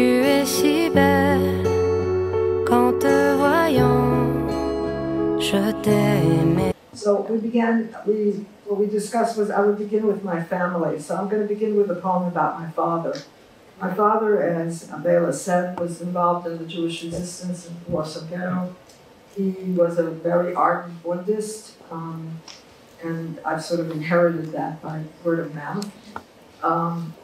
Tu es si belle qu'en te voyant, je t'ai aimé. So what we discussed was I would begin with my family. So I'm going to begin with a poem about my father. My father, as Bela said, was involved in the Jewish resistance in the Warsaw Ghetto. He was a very ardent Bundist, and I've sort of inherited that by word of mouth.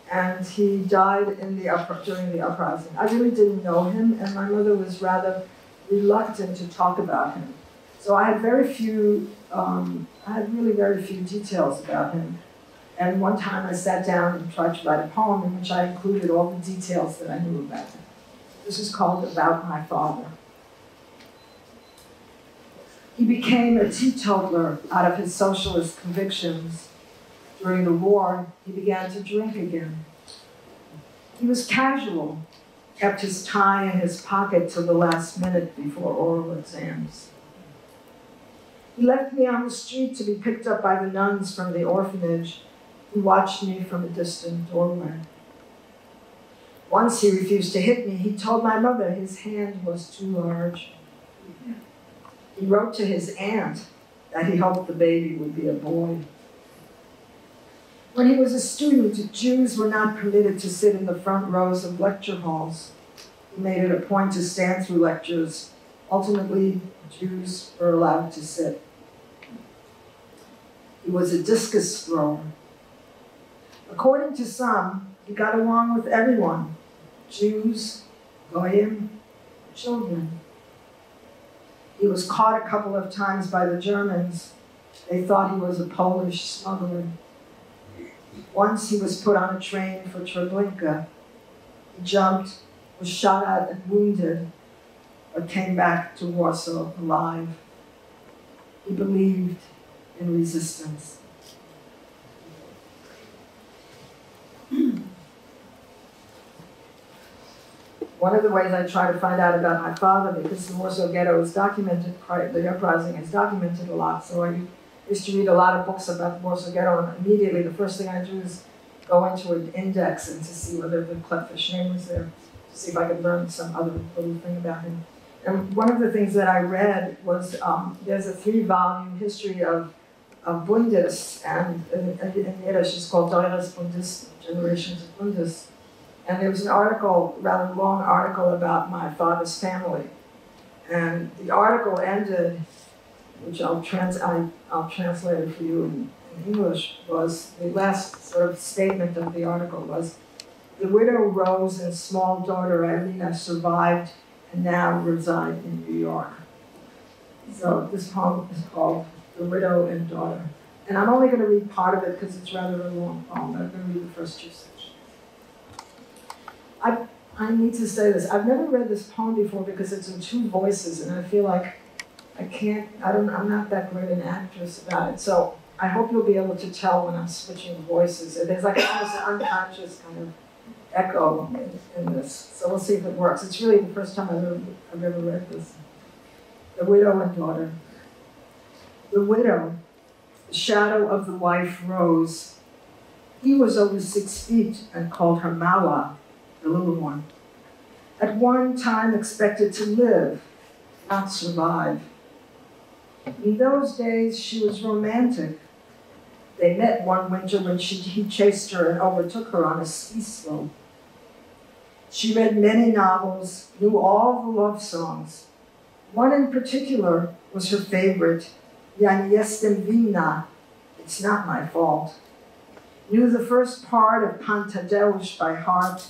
And he died in during the uprising. I really didn't know him, and my mother was rather reluctant to talk about him. So I had really very few details about him. And one time I sat down and tried to write a poem in which I included all the details that I knew about him. This is called About My Father. He became a teetotaler out of his socialist convictions. During the war, he began to drink again. He was casual, kept his tie in his pocket till the last minute before oral exams. He left me on the street to be picked up by the nuns from the orphanage who watched me from a distant doorway. Once he refused to hit me. He told my mother his hand was too large. He wrote to his aunt that he hoped the baby would be a boy. When he was a student, Jews were not permitted to sit in the front rows of lecture halls. He made it a point to stand through lectures. Ultimately, Jews were allowed to sit. He was a discus thrower. According to some, he got along with everyone, Jews, goyim, children. He was caught a couple of times by the Germans. They thought he was a Polish smuggler. Once he was put on a train for Treblinka. He jumped, was shot at and wounded, but came back to Warsaw alive. He believed in resistance. One of the ways I try to find out about my father, because the Warsaw Ghetto is documented, the uprising is documented a lot, so I used to read a lot of books about the Warsaw Ghetto, and immediately the first thing I do is go into an index and to see whether the Klepfisz name was there, to see if I could learn some other little thing about him. And one of the things that I read was there's a 3-volume history of Bundists, and in Yiddish it's called Deures Bundisten, Generations of Bundists. And there was an article, rather long article, about my father's family. And the article ended, which I'll translate it for you in English, was the last sort of statement of the article was, the widow Rose and small daughter Irena survived and now reside in New York. So this poem is called The Widow and Daughter. And I'm only going to read part of it because it's rather a long poem, but I'm going to read the first 2 sections. I need to say this. I've never read this poem before because it's in 2 voices, and I feel like I'm not that great an actress about it. So I hope you'll be able to tell when I'm switching voices. There's like almost an unconscious kind of echo in this. So we'll see if it works. It's really the first time I've ever read this. The Widow and Daughter. The widow, the shadow of the wife Rose. He was over 6 feet and called her Mala, the little one. At one time expected to live, not survive. In those days, she was romantic. They met one winter when he chased her and overtook her on a ski slope. She read many novels, knew all the love songs. One in particular was her favorite, Ja nie jestem winna, It's Not My Fault. Knew the first part of Pan Tadeusz by heart,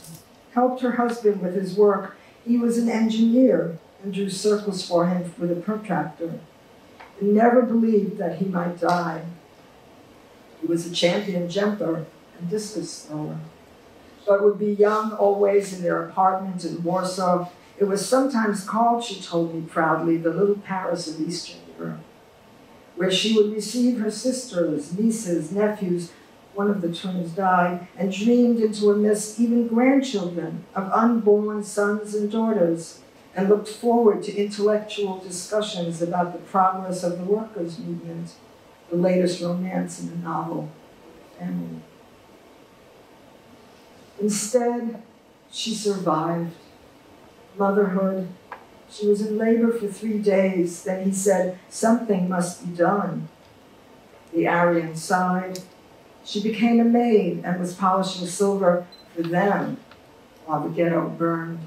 helped her husband with his work. He was an engineer and drew circles for him with a protractor. And never believed that he might die. He was a champion jumper and discus thrower, but would be young always in their apartment in Warsaw. It was sometimes called, she told me proudly, the little Paris of Eastern Europe, where she would receive her sisters, nieces, nephews. One of the twins died, and dreamed into a mist even grandchildren of unborn sons and daughters, and looked forward to intellectual discussions about the progress of the workers' movement, the latest romance in the novel, Family. Instead, She survived. Motherhood. She was in labor for 3 days. Then he said, something must be done. The Aryan sighed. She became a maid and was polishing silver for them while the ghetto burned.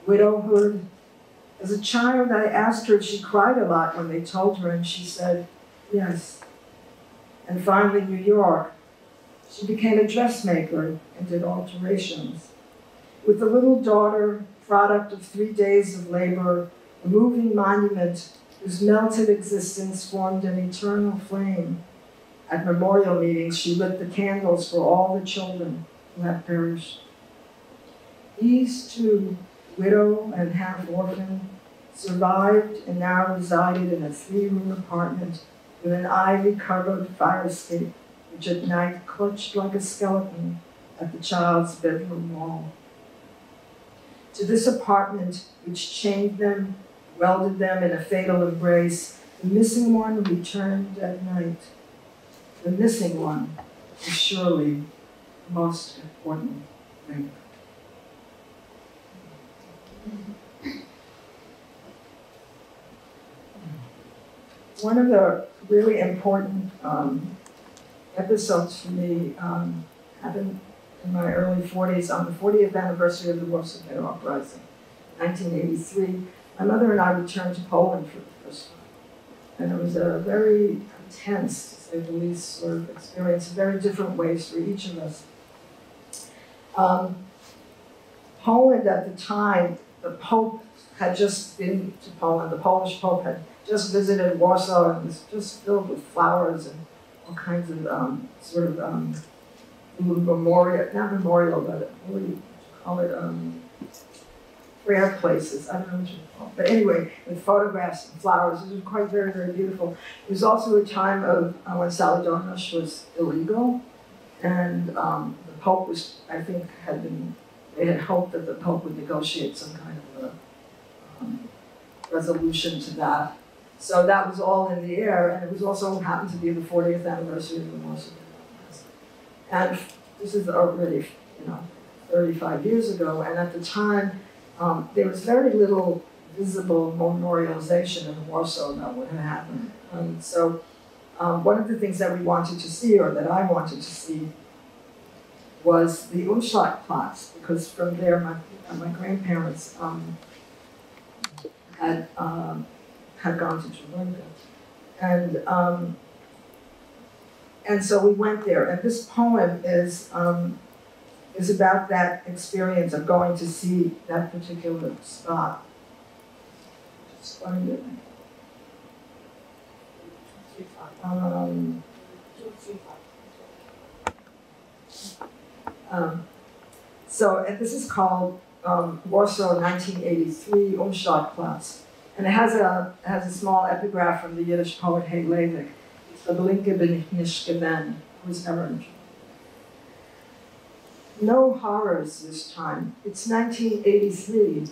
Widowhood. As a child, I asked her if she cried a lot when they told her, and she said, yes. And finally, New York. She became a dressmaker and did alterations. With a little daughter, product of 3 days of labor, a moving monument whose melted existence formed an eternal flame. At memorial meetings, she lit the candles for all the children who had perished. These two, widow and half-orphan, survived and now resided in a 3-room apartment with an ivy-covered fire escape, which at night clutched like a skeleton at the child's bedroom wall. To this apartment, which chained them, welded them in a fatal embrace, the missing one returned at night. The missing one is surely the most important thing. One of the really important episodes for me happened in my early 40s on the 40th anniversary of the Warsaw Ghetto Uprising, 1983. My mother and I returned to Poland for the first time. And it was a very intense, to say the least, sort of experience in very different ways for each of us. Poland at the time, the Pope had just been to Poland. The Polish Pope had just visited Warsaw and was just filled with flowers and all kinds of memorial, not memorial, but what do you call it, prayer places. I don't know what you call it. But anyway, with photographs and flowers. It was quite very, very beautiful. It was also a time of when Solidarność was illegal. And the Pope was, I think, they had hoped that the Pope would negotiate some kind of a resolution to that. So that was all in the air, and it was also happened to be the 40th anniversary of the Warsaw Ghetto Uprising. And this is already, 35 years ago, and at the time, there was very little visible memorialization in Warsaw about what had happened. So one of the things that we wanted to see, or that I wanted to see, was the Umschlagplatz, because from there my grandparents had gone to Treblinka. And so we went there, and this poem is about that experience of going to see that particular spot. Just find it. And this is called Warsaw 1983 Umschlagplatz. And it has a small epigraph from the Yiddish poet Leivik. Treblinka bin ich nicht gewesen. I was never in Treblinka. No horrors this time. It's 1983,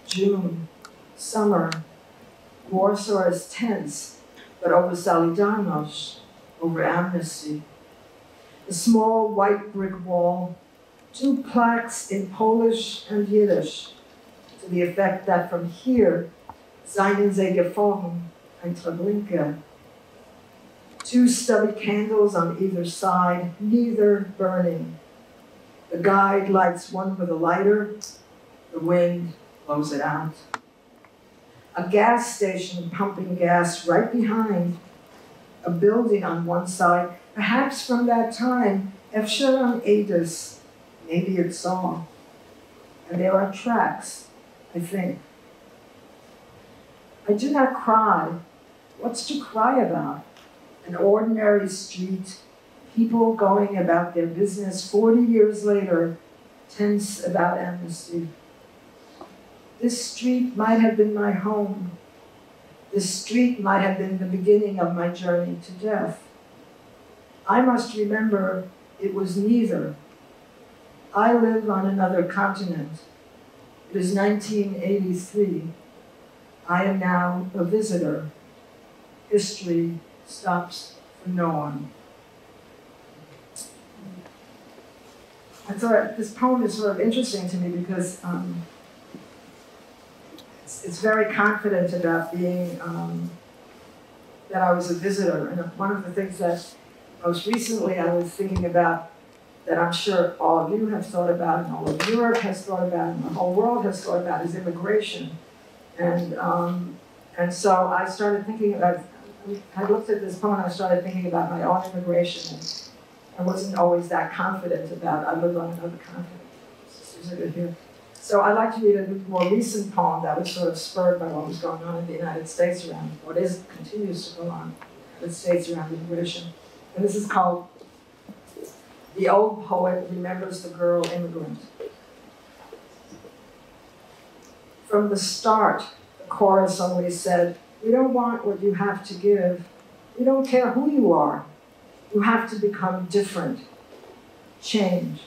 June, summer. Warsaw is tense, but over Solidarność, over amnesty. A small white brick wall, 2 plaques in Polish and Yiddish, to the effect that from here, seien sie gefahren, ein Treblinka. 2 stubby candles on either side, neither burning. The guide lights one with a lighter, the wind blows it out. A gas station pumping gas right behind, a building on one side, perhaps from that time, Efsharon Adis, maybe it saw. And there are tracks, I think. I do not cry. What's to cry about? An ordinary street, people going about their business 40 years later, tense about amnesty. This street might have been my home. This street might have been the beginning of my journey to death. I must remember it was neither. I live on another continent. It is 1983. I am now a visitor. History stops for no one. I thought this poem is sort of interesting to me because it's very confident about being, that I was a visitor. And one of the things that most recently I was thinking about, that I'm sure all of you have thought about, and all of Europe has thought about, and the whole world has thought about, is immigration. And so I started thinking about, I looked at this poem and I started thinking about my own immigration. And I wasn't always that confident about, I live on another continent. Sisters are good here. So I'd like to read a more recent poem that was sort of spurred by what was going on in the United States around, what continues to go on in the United States around immigration. And this is called The Old Poet Remembers the Girl Immigrant. From the start, the chorus always said, "We don't want what you have to give. We don't care who you are. You have to become different. Change."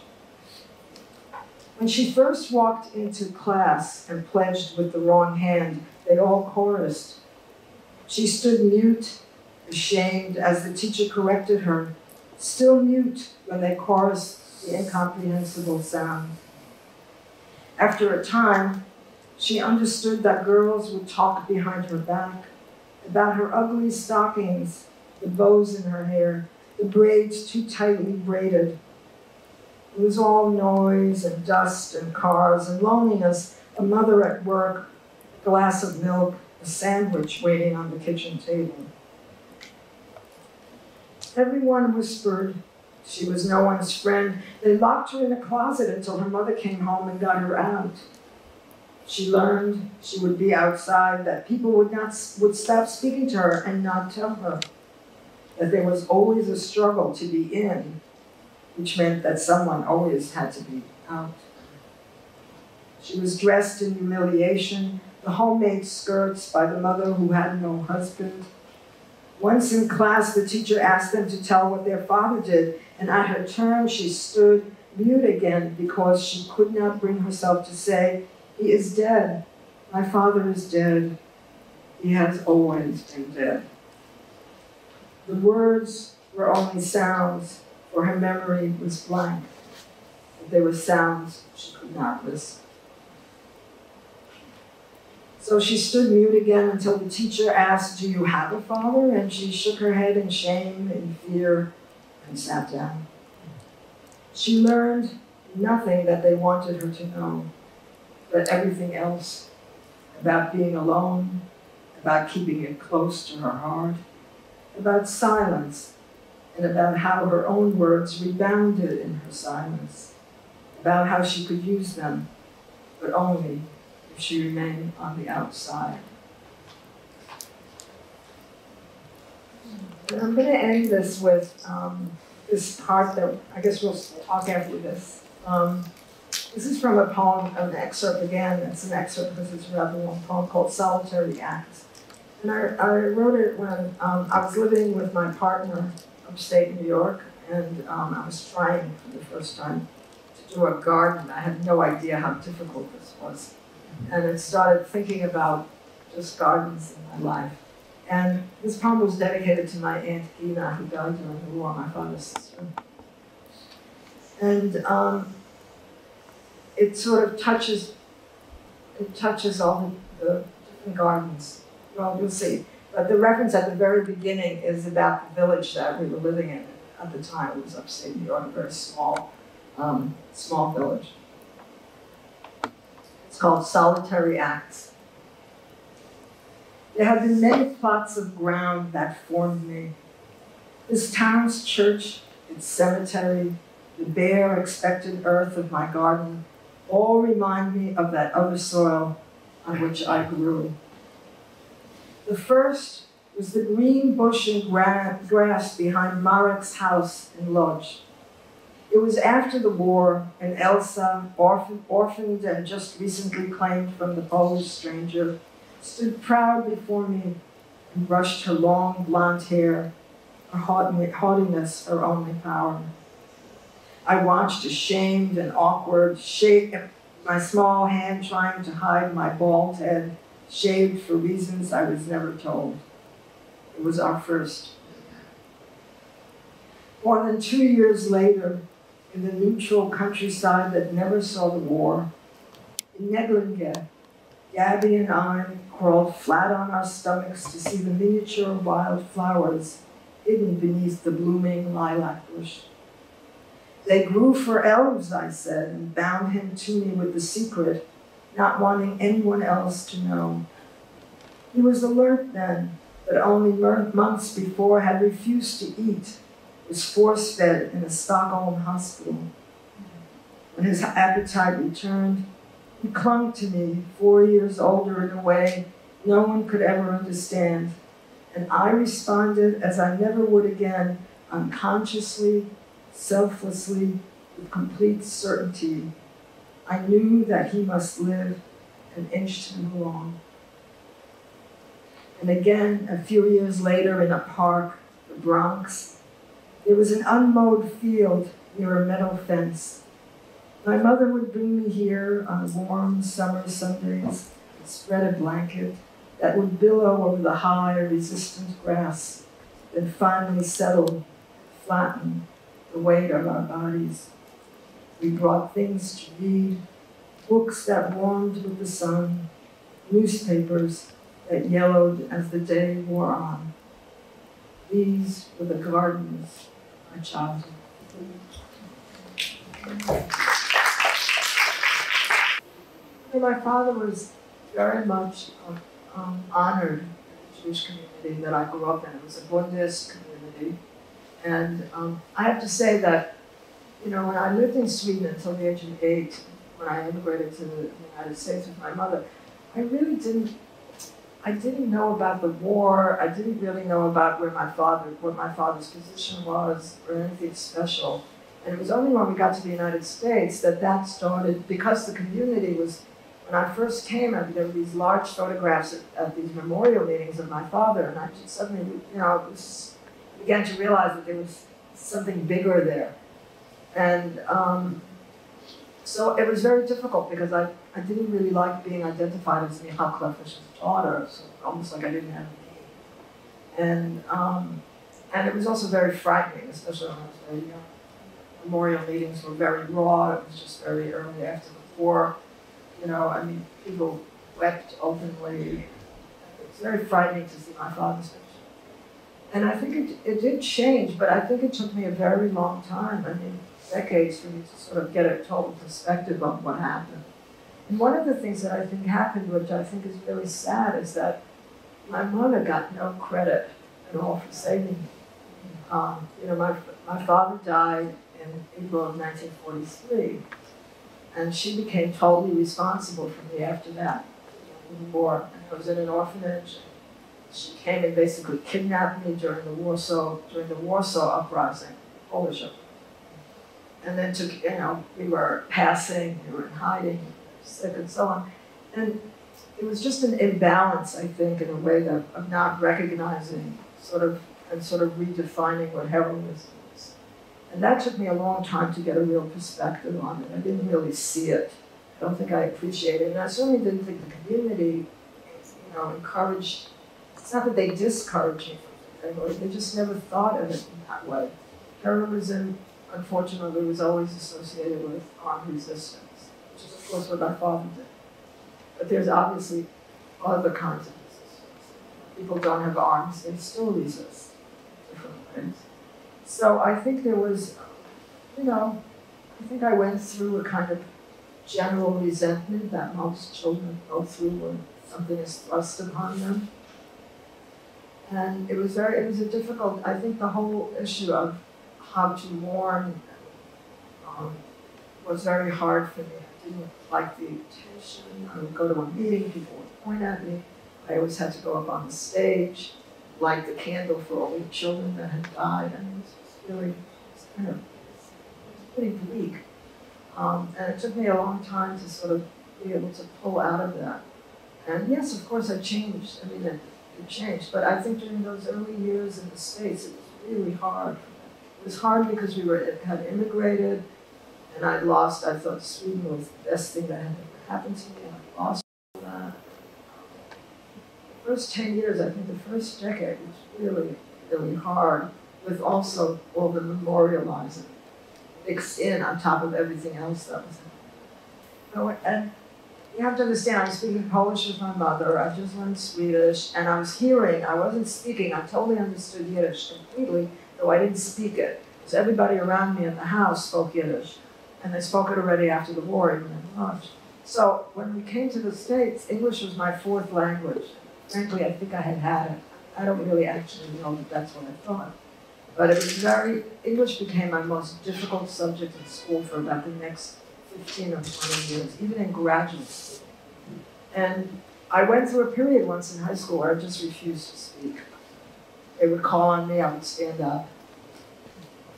When she first walked into class and pledged with the wrong hand, they all chorused. She stood mute, ashamed as the teacher corrected her, still mute when they chorused the incomprehensible sound. After a time, she understood that girls would talk behind her back about her ugly stockings, the bows in her hair, the braids too tightly braided. It was all noise and dust and cars and loneliness, a mother at work, a glass of milk, a sandwich waiting on the kitchen table. Everyone whispered she was no one's friend. They locked her in a closet until her mother came home and got her out. She learned she would be outside, that people would stop speaking to her and not tell her, that there was always a struggle to be in, which meant that someone always had to be out. She was dressed in humiliation, the homemade skirts by the mother who had no husband. Once in class, the teacher asked them to tell what their father did, and at her turn, she stood mute again because she could not bring herself to say, "He is dead. My father is dead. He has always been dead." The words were only sounds, for her memory was blank. But they were sounds she could not listen. So she stood mute again until the teacher asked, "Do you have a father?" And she shook her head in shame and fear and sat down. She learned nothing that they wanted her to know, but everything else about being alone, about keeping it close to her heart, about silence, and about how her own words rebounded in her silence, about how she could use them, but only if she remained on the outside. And I'm going to end this with this part that I guess we'll talk after this. This is from a poem, an excerpt again. It's an excerpt because it's a rather long poem called Solitary Acts. And I wrote it when I was living with my partner upstate New York, and I was trying for the first time to do a garden. I had no idea how difficult this was. And I started thinking about just gardens in my life. And this poem was dedicated to my Aunt Gina, who died during the war, my father's sister. And it sort of touches all the different gardens. Well, you'll see. But the reference at the very beginning is about the village that we were living in at the time. It was upstate New York, a very small village. It's called Solitary Acts. There have been many plots of ground that formed me. This town's church, its cemetery, the bare, expected earth of my garden, all remind me of that other soil on which I grew. The first was the green bush and grass behind Marek's house in Lodz. It was after the war, and Elsa, orphaned and just recently claimed from the Polish stranger, stood proud before me and brushed her long blonde hair, her haughtiness her only power. I watched ashamed and awkward, my small hand trying to hide my bald head, shaved for reasons I was never told. It was our first. More than 2 years later, in the neutral countryside that never saw the war. In Neglinge, Gabby and I crawled flat on our stomachs to see the miniature wild flowers hidden beneath the blooming lilac bush. They grew for elves, I said, and bound him to me with the secret, not wanting anyone else to know. He was alert then, but only months before had refused to eat, was force-fed in a Stockholm hospital. When his appetite returned, he clung to me, 4 years older in a way no one could ever understand, and I responded as I never would again, unconsciously, selflessly, with complete certainty. I knew that he must live and inched him along. And again, a few years later in a park, the Bronx, there was an unmowed field near a metal fence. My mother would bring me here on warm summer Sundays and spread a blanket that would billow over the high, resistant grass, then finally settle, flatten the weight of our bodies. We brought things to read, books that warmed with the sun, newspapers that yellowed as the day wore on. These were the gardens of my childhood. My father was very much honored in the Jewish community that I grew up in. It was a Bundist community. And I have to say that, you know, when I lived in Sweden until the age of 8, when I immigrated to the United States with my mother, I didn't know about the war. I didn't really know about what my father's position was or anything special. And it was only when we got to the United States that started, because the community was, when I first came, there were these large photographs at these memorial meetings of my father, and I just suddenly, you know, began to realize that there was something bigger there. And so it was very difficult because I didn't really like being identified as Michal Klepfish's daughter, so almost like I didn't have a name. And it was also very frightening, especially when I was very young. Memorial meetings were very raw. It was just very early after the war. You know, I mean, people wept openly. It was very frightening to see my father's picture. And I think it did change, but I think it took me a very long time, I mean, decades for me to sort of get a total perspective of what happened. And one of the things that I think happened, which I think is really sad, is that my mother got no credit at all for saving me. You know, my father died in April of 1943, and she became totally responsible for me after that, in the war. And I was in an orphanage. She came and basically kidnapped me during the Warsaw Uprising, Polish uprising. And then took, you know, we were passing, we were in hiding, sick and so on. And it was just an imbalance, I think, in a way of not recognizing and redefining what heroism is. And that took me a long time to get a real perspective on it. I didn't really see it. I don't think I appreciated it. And I certainly didn't think the community, you know, encouraged. It's not that they discouraged me from it, they just never thought of it in that way. Heroism, unfortunately, was always associated with armed resistance, which is, of course, what my father did. But there's obviously other kinds of resistance. People don't have arms, they still resist in different ways. So I think there was, you know, I think I went through a kind of general resentment that most children go through when something is thrust upon them. And it was a difficult, I think the whole issue of how to mourn was very hard for me. I didn't like the attention. I would go to a meeting, people would point at me. I always had to go up on the stage, light the candle for all the children that had died. And it was pretty bleak. And it took me a long time to sort of be able to pull out of that. And yes, of course, I changed. I mean, it changed. But I think during those early years in the States, it was really hard. It was hard because we had immigrated, and I thought Sweden was the best thing that had ever happened to me, and I lost all that. The first 10 years, I think the first decade was really, really hard, with also all the memorializing. mixed in on top of everything else that was in. And you have to understand, I was speaking Polish with my mother, I just learned Swedish, and I was hearing, I wasn't speaking, I totally understood Yiddish completely, though I didn't speak it. Because everybody around me in the house spoke Yiddish, and they spoke it already after the war, even in Lodz. So when we came to the States, English was my fourth language. Frankly, I think I had it. I don't really actually know that that's what I thought. But it was English became my most difficult subject in school for about the next 15 or 20 years, even in graduate school. And I went through a period once in high school where I just refused to speak. They would call on me, I would stand up.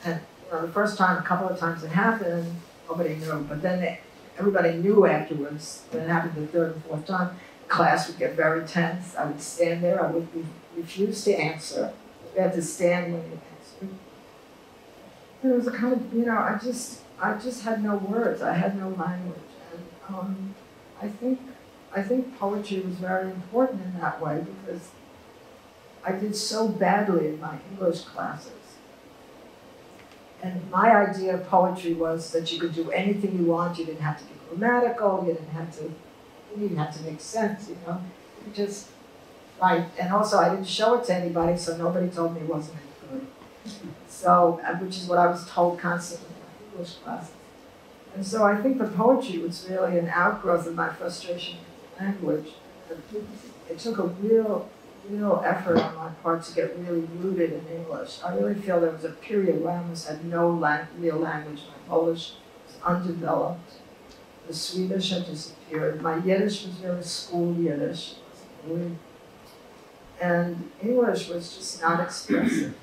And the first time, a couple of times it happened, nobody knew. But then everybody knew afterwards. When it happened the third and fourth time, the class would get very tense. I would stand there, I would refuse to answer. You had to stand when you answered. And it was a kind of, I just had no words. I had no language. And I think poetry was very important in that way because I did so badly in my English classes. And my idea of poetry was that you could do anything you want. You didn't have to be grammatical. You didn't have to make sense. You just write. And also, I didn't show it to anybody, so nobody told me it wasn't any good. So, which is what I was told constantly in my English classes. And so I think the poetry was really an outgrowth of my frustration with language. It took a real effort on my part to get really rooted in English. I really feel there was a period where I almost had no real language. My Polish was undeveloped. The Swedish had disappeared. My Yiddish was very school Yiddish. And English was just not expressive.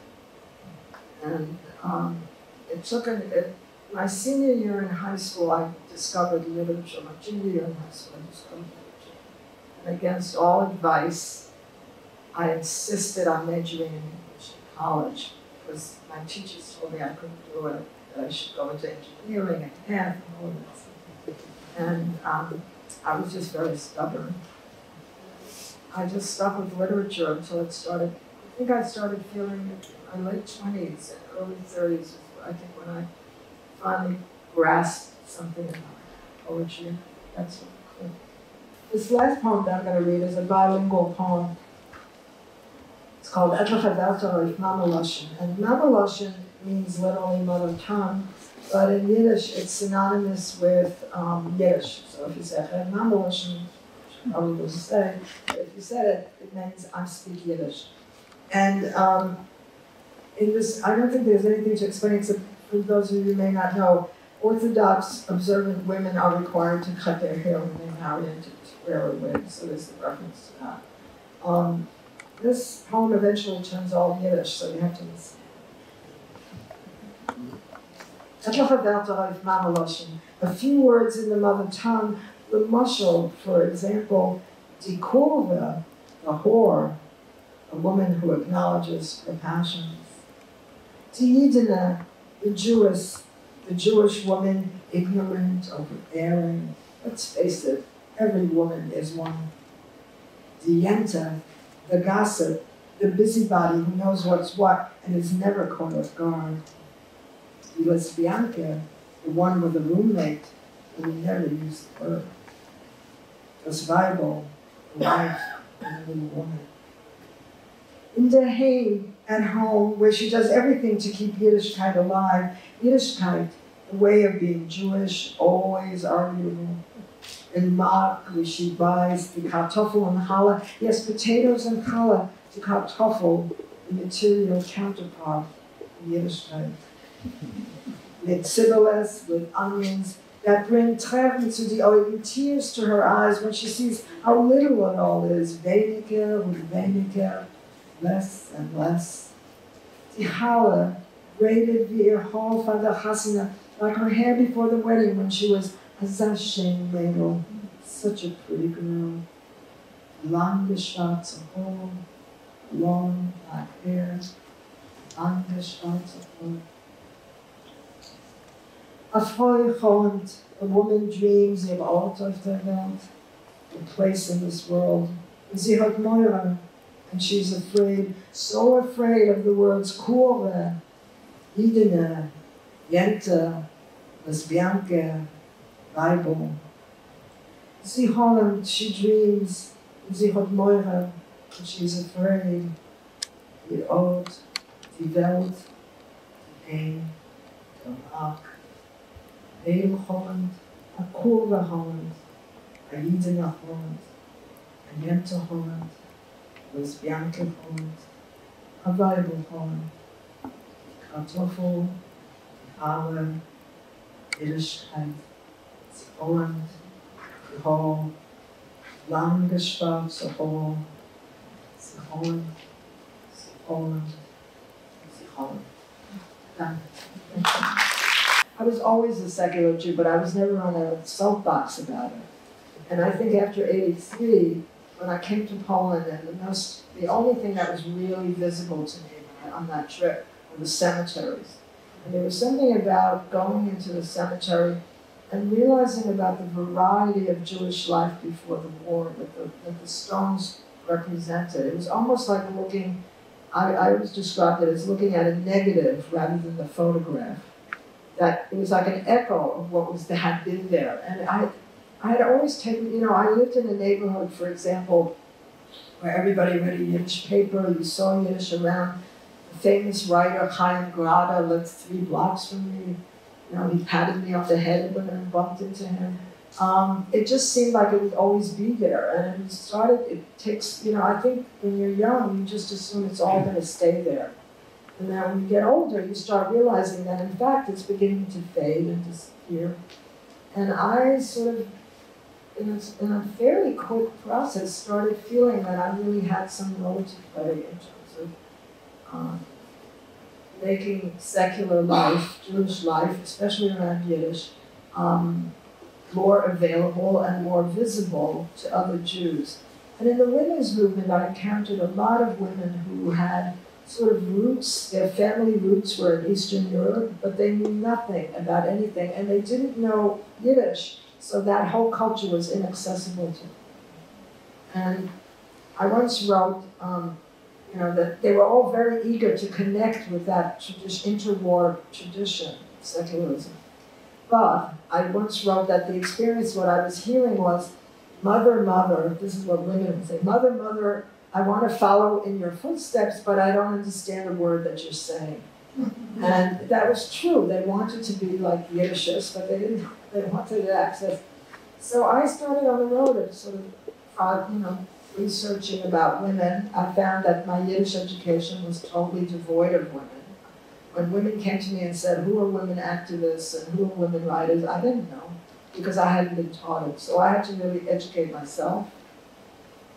And it took my senior year in high school, I discovered literature. My junior year in high school, I discovered literature. And against all advice, I insisted on majoring in English in college because my teachers told me I couldn't do it, that I should go into engineering and math and all that stuff. And I was just very stubborn. I just stuck with literature until it started, I think I started feeling it in my late 20s and early 30s, I think when I finally grasped something about poetry. That's what I could. This last poem that I'm going to read is a bilingual poem. It's called Etliche Wörter Mammeloschen. And Mammeloschen means literally mother tongue, but in Yiddish it's synonymous with Yiddish. So if you say Mammeloschen, which I probably wouldn't say, but if you said it, it means I speak Yiddish. And in this, I don't think there's anything to explain except for those of you who may not know, Orthodox observant women are required to cut their hair when they marry and to wear a wig, so there's a reference to that. This poem eventually turns all Yiddish, so you have to listen. A few words in the mother tongue, the mushel, for example, die Kurve, the whore, a woman who acknowledges her passions. Die Yidina, the Jewish woman, ignorant, overbearing. Let's face it, every woman is one. Die Yenta, the gossip, the busybody who knows what's what and is never caught off guard. Die Lesbianke, the one with a roommate, and we never use the word. Das Weibel, the wife, and the little woman. In der Heim, at home, where she does everything to keep Yiddishkeit alive, Yiddishkeit, the way of being Jewish, always arguable. In Mark, where she buys the kartoffel and challah, yes, potatoes and challah, the kartoffel, the material counterpart of Yiddishkeit. Mit Sibyles, with onions, that bring Tränen zu die Augen, tears to her eyes when she sees how little it all is, weniger und weniger, less and less. Die Halle, braided wie ihr Haar von der Hasina, like her hair before the wedding when she was a Zashen Mädel, such a pretty girl. Lange schwarze Haar, long black hair, lange schwarze Haar. A Freude, a woman dreams of Ort auf der Welt, a place in this world. And sie hat Moira, and she's afraid, so afraid of the words Kurve, Yidina, Yenta, lesbianke, Bible. Sie Holland, she dreams, sie hat Moira, and she's afraid. Die Oud, die Welt, die Een, de Ak. Heel Holland, a Kurve Holland, a Yiddish Holland, a Jente Holland, lesbianke Holland, a Bible Holland, Kartoffel, Aale, Ehrlichkeit, sie Holland, die Hall, lange schwarze Hall, sie Holland, sie Holland, sie Holland. Danke. I was always a secular Jew, but I was never on a soapbox about it. And I think after '83, when I came to Poland, and the only thing that was really visible to me on that trip were the cemeteries. And there was something about going into the cemetery and realizing about the variety of Jewish life before the war that the stones represented. It was almost like looking, I always described it as looking at a negative rather than the photograph. That it was like an echo of what had been there. And I had always taken, I lived in a neighborhood, for example, where everybody read a Yiddish paper, you saw Yiddish around. The famous writer Chaim Grada lived 3 blocks from me. He patted me on the head when I bumped into him. It just seemed like it would always be there. And it takes, I think when you're young, you just assume it's all going to stay there. And then when you get older, you start realizing that, in fact, it's beginning to fade and disappear. And I sort of, in a fairly quick process, started feeling that I really had some role to play in terms of making secular life, Jewish life, especially around Yiddish, more available and more visible to other Jews. And in the women's movement, I encountered a lot of women who had sort of roots, their family roots were in Eastern Europe, but they knew nothing about anything, and they didn't know Yiddish, so that whole culture was inaccessible to them. And I once wrote, that they were all very eager to connect with that interwar tradition, secularism. But I once wrote that the experience, what I was hearing was, mother, mother, this is what women would say, mother, mother, I want to follow in your footsteps, but I don't understand a word that you're saying. And that was true. They wanted to be like Yiddishists, but they wanted to access. So I started on the road of sort of, researching about women. I found that my Yiddish education was totally devoid of women. When women came to me and said, who are women activists and who are women writers, I didn't know, because I hadn't been taught it. So I had to really educate myself.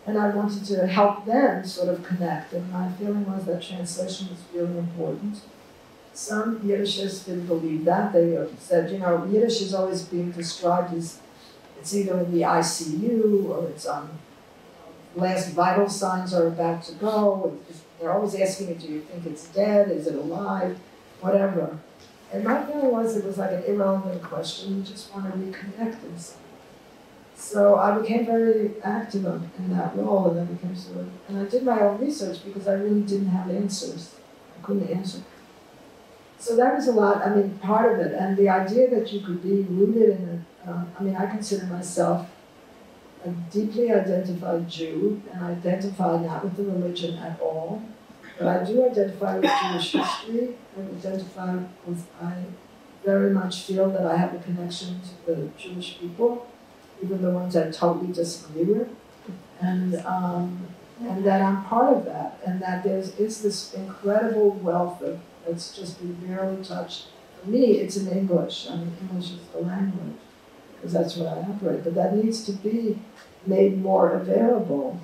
And I wanted to help them sort of connect. And my feeling was that translation was really important. Some Yiddishists didn't believe that. They said, Yiddish is always being described as it's either in the ICU or it's on last vital signs are about to go. They're always asking you, do you think it's dead? Is it alive? Whatever. And my feeling was it was like an irrelevant question. You just want to reconnect in some way. So I became very active in that role, and and I did my own research because I really didn't have answers. I couldn't answer. So that was a lot, part of it. And the idea that you could be rooted in I consider myself a deeply identified Jew, and I identify not with the religion at all, but I do identify with Jewish history. I very much feel that I have a connection to the Jewish people, even the ones I totally disagree with, and that I'm part of that, and that is this incredible wealth that's just been barely touched. For me, it's in English. English is the language, because that's what I operate, but that needs to be made more available.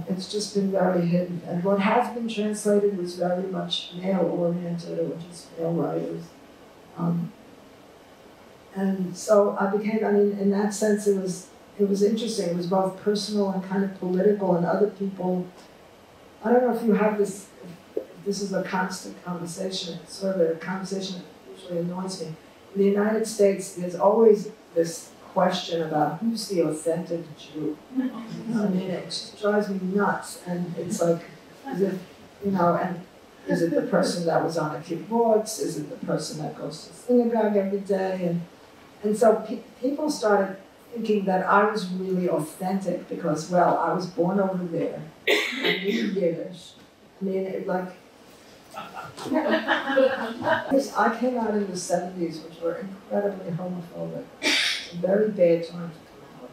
It's just been very hidden. And what has been translated was very much male-oriented, or just male writers. And so I became, in that sense, it was interesting. It was both personal and kind of political, and other people, I don't know if you have this, if this is a constant conversation, it's sort of a conversation that usually annoys me. In the United States, there's always this question about who's the authentic Jew. It just drives me nuts. And it's like, as if, and Is it the person that was on a kibbutz? Is it the person that goes to synagogue every day? And so people started thinking that I was really authentic because, well, I was born over there. I knew Yiddish. I mean, I came out in the 70s, which were incredibly homophobic. It's a very bad time to come out.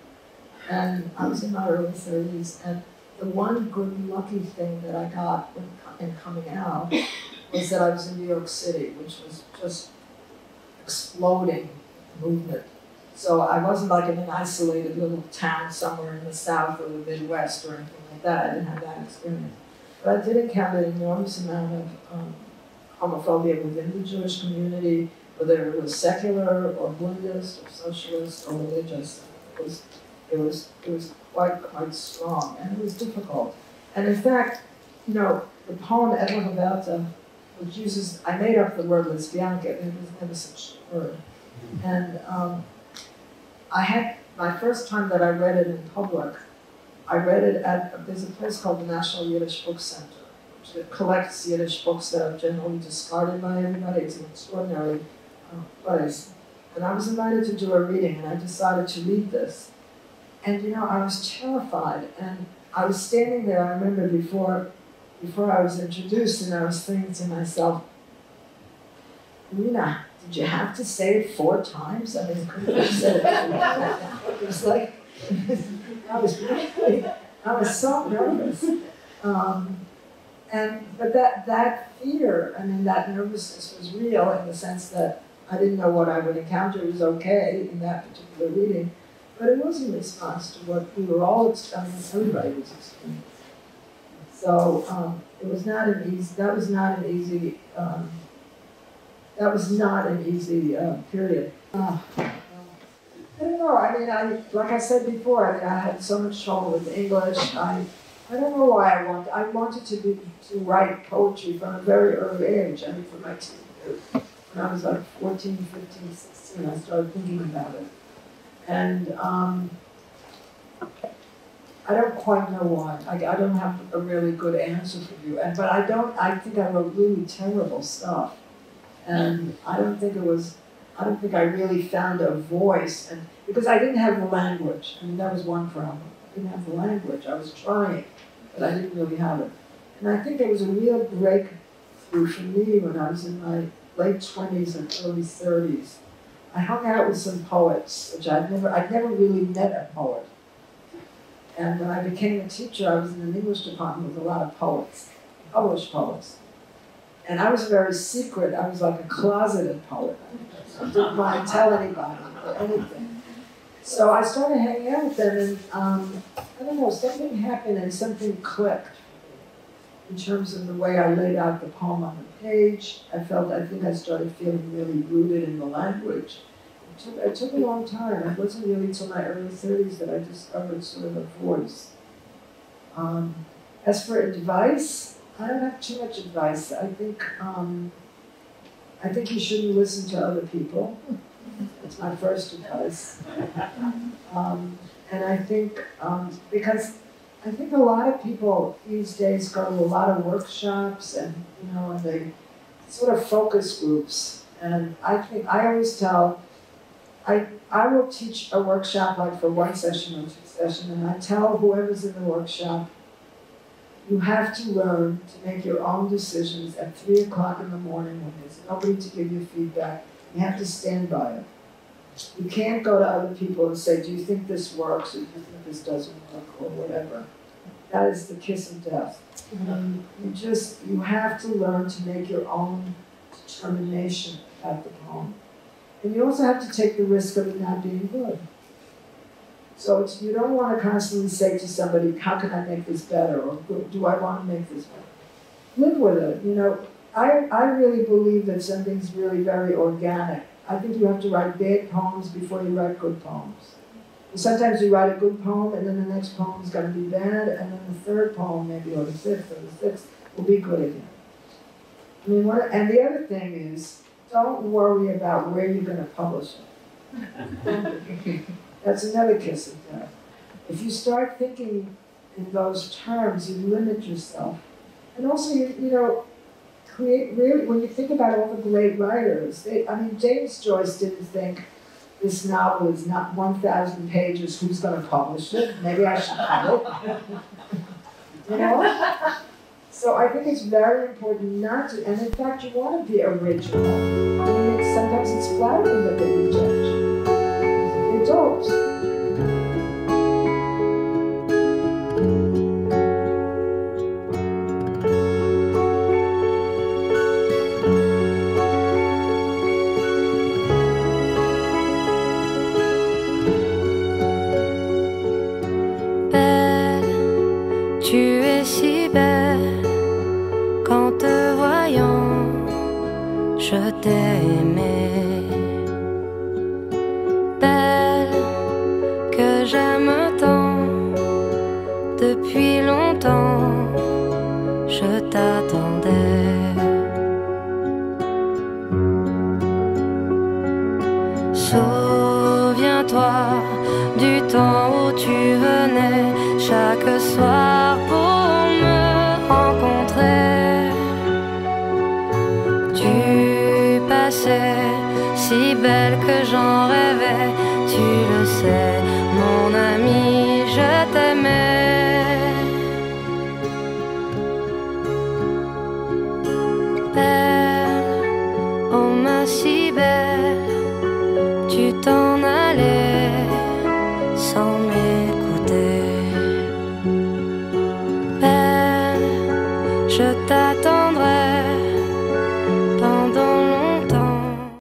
And I was in my early 30s, and the one good lucky thing that I got in coming out was that I was in New York City, which was just exploding movement. So I wasn't like in an isolated little town somewhere in the South or the Midwest or anything like that. I didn't have that experience. But I did encounter an enormous amount of homophobia within the Jewish community, whether it was secular or Bundist or socialist or religious. It was quite strong, and it was difficult. And in fact, you know, the poem Edla Havelta, which uses, I made up the word lesbianka, it was never such a word. And I had, my first time that I read it in public, I read it at, there's a place called the National Yiddish Book Center, which collects Yiddish books that are generally discarded by everybody. It's an extraordinary place. And I was invited to do a reading, and I decided to read this. And you know, I was terrified, and I was standing there, I remember before I was introduced, and I was thinking to myself, Irena, did you have to say it 4 times? I mean, couldn't you have said it? It was like, I was so nervous. But that fear, I mean, that nervousness was real in the sense that I didn't know what I would encounter. It was okay in that particular reading. But it was in response to what we were all experiencing, everybody was experiencing. So it was not an easy, that was not an easy period. I don't know, I mean, like I said before, I mean, I had so much trouble with English. I don't know why I wanted to write poetry from a very early age. I mean, from my teenage, when I was like 14, 15, 16, I started thinking about it. And I don't quite know why. I don't have a really good answer for you. But I think I wrote really terrible stuff. And I don't think I really found a voice. And because I didn't have the language. I mean, that was one problem. I didn't have the language. I was trying, but I didn't really have it. And I think it was a real breakthrough for me when I was in my late 20s and early 30s. I hung out with some poets, which I'd never really met a poet. And when I became a teacher, I was in an English department with a lot of poets, published poets. And I was very secret. I was like a closeted poet. I didn't want to tell anybody or anything. So I started hanging out with them, and I don't know, something happened and something clicked in terms of the way I laid out the poem on the page. I think I started feeling really rooted in the language. It took a long time. It wasn't really until my early 30s that I discovered sort of a voice. As for advice, I don't have too much advice. I think you shouldn't listen to other people. That's my first advice. And I think, because I think a lot of people these days go to a lot of workshops and, you know, and they sort of focus groups. And I think, I always tell, I will teach a workshop like for 1 session or 2 sessions, and I tell whoever's in the workshop, you have to learn to make your own decisions at 3 o'clock in the morning when there's nobody to give you feedback. You have to stand by it. You can't go to other people and say, do you think this works, or do you think this doesn't work, or whatever. That is the kiss of death. You have to learn to make your own determination about the poem. And you also have to take the risk of it not being good. So you don't want to constantly say to somebody, how can I make this better, or do I want to make this better? Live with it. You know, I really believe that something's really very organic. I think you have to write bad poems before you write good poems. And sometimes you write a good poem, and then the next poem is going to be bad, and then the 3rd poem, maybe, or the 5th, or the 6th, will be good again. I mean, and the other thing is, don't worry about where you're going to publish it. That's another kiss of death. If you start thinking in those terms, you limit yourself. And also, you know, create, really, when you think about all the great writers, I mean, James Joyce didn't think this novel is not 1,000 pages, who's going to publish it? Maybe I should have it. You know? So I think it's very important not to, and in fact, you want to be original. I mean, sometimes it's flattering that they reject you. They don't. Tu es si belle, qu'en te voyant, je t'ai aimée. Belle, que j'aime tant, depuis longtemps, je t'attendais. Souviens-toi du temps où tu venais chaque soir pour me rencontrer. Tu passais si belle que j'en rêvais. Tu le sais, mon ami, je t'aimais. Belle, oh ma si belle, tu t'en allais sans m'écouter. Je t'attendrai